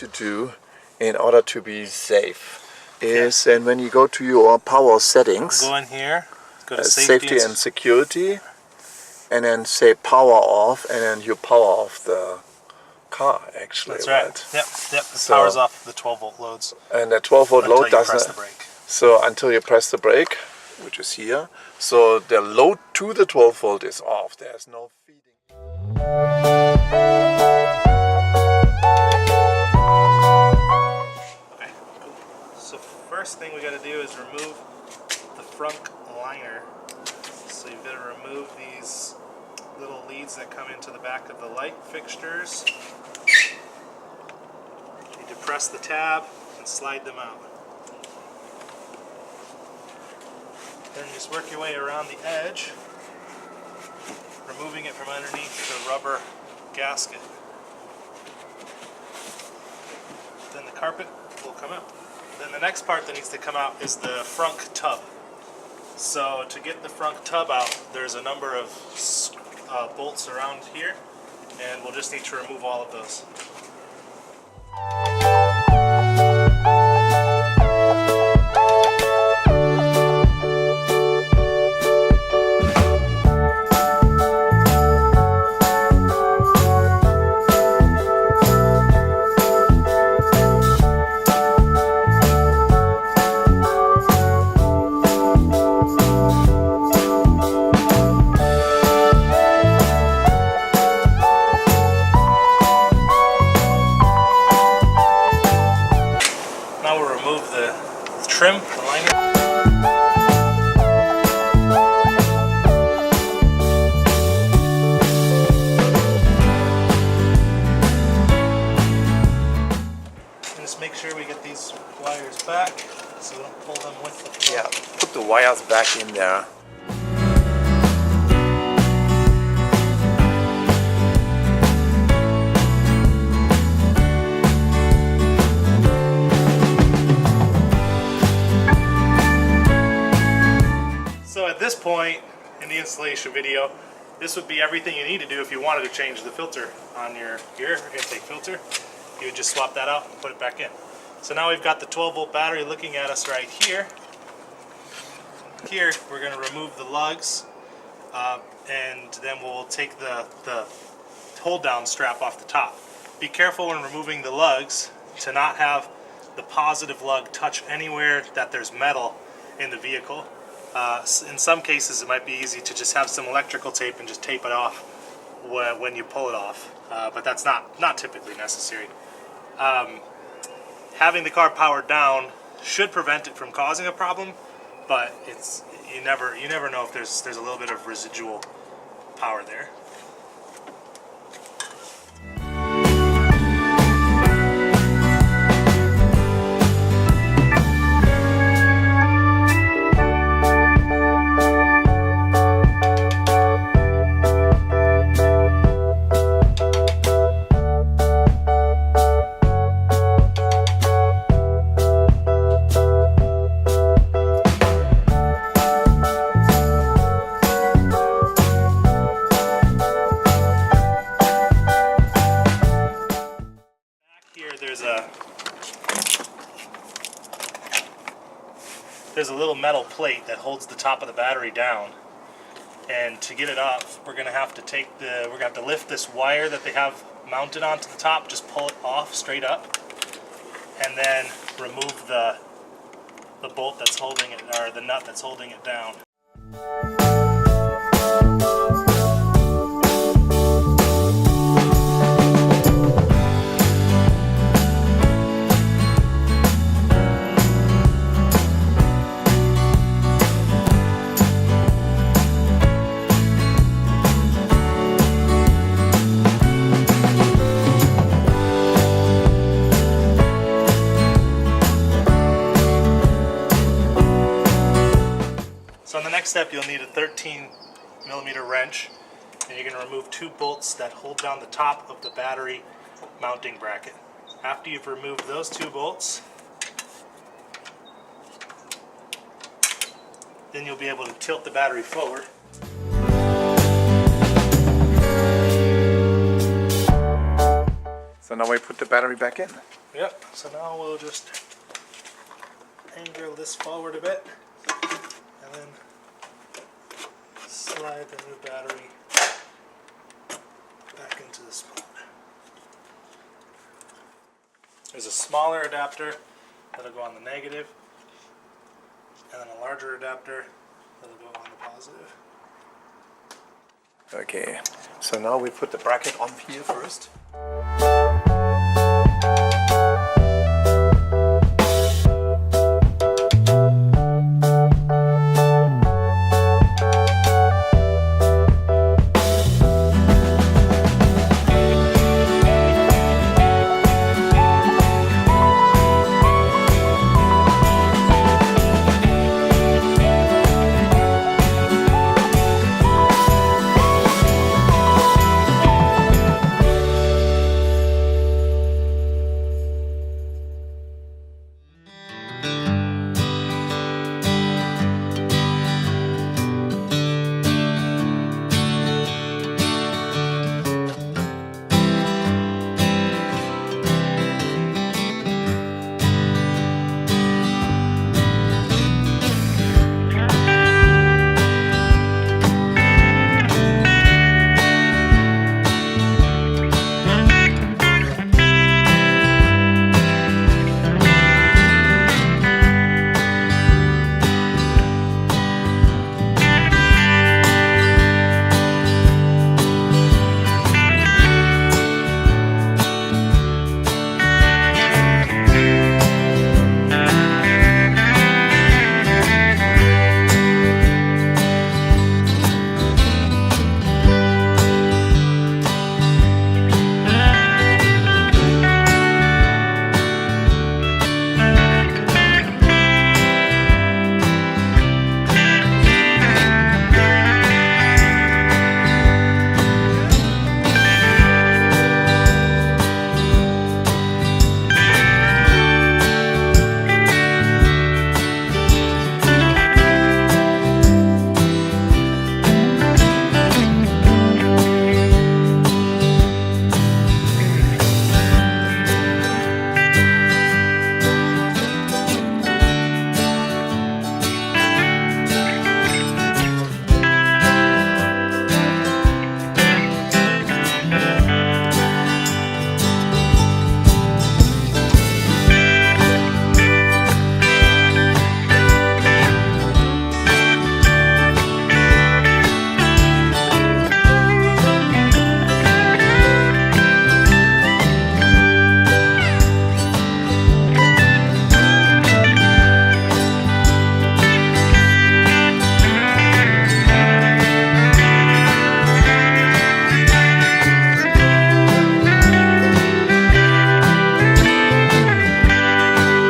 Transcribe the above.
to do in order to be safe is, and when you go to your power settings, go in here, go to safety and security, and then say power off, and then you power off the car, actually. That's right. Yep. It powers off the 12-volt loads. And the 12-volt load doesn't. Press the brake. So until you press the brake, which is here, so the load to the 12-volt is off. There's no feeding. Okay, cool. So first thing we got to do is remove the front liner. So you've got to remove these little leads that come into the back of the light fixtures. You need to press the tab and slide them out. Then just work your way around the edge, removing it from underneath the rubber gasket. Then the carpet will come out. Then the next part that needs to come out is the front tub. So to get the front tub out, there's a number of bolts around here, and we'll just need to remove all of those. Trim the liner. And just make sure we get these wires back so we don't pull them with the front. Yeah, put the wires back in there. At this point in the installation video, this would be everything you need to do if you wanted to change the filter on your intake filter. You would just swap that out and put it back in. So now we've got the 12-volt battery looking at us right here. Here we're going to remove the lugs, and then we'll take the hold down strap off the top. Be careful when removing the lugs to not have the positive lug touch anywhere that there's metal in the vehicle. In some cases it might be easy to just have some electrical tape and just tape it off when you pull it off, but that's not typically necessary. Having the car powered down should prevent it from causing a problem, but you never know if there's a little bit of residual power there. There's a little metal plate that holds the top of the battery down, and to get it up, we're gonna have to lift this wire that they have mounted onto the top, just pull it off straight up, and then remove the bolt that's holding it, or the nut that's holding it down. So on the next step, you'll need a 13mm wrench, and you're going to remove 2 bolts that hold down the top of the battery mounting bracket. After you've removed those 2 bolts, then you'll be able to tilt the battery forward. So now we put the battery back in. Yep, so now we'll just angle this forward a bit and then slide the new battery back into the spot. There's a smaller adapter that'll go on the negative, and then a larger adapter that'll go on the positive. Okay, so now we put the bracket on here first.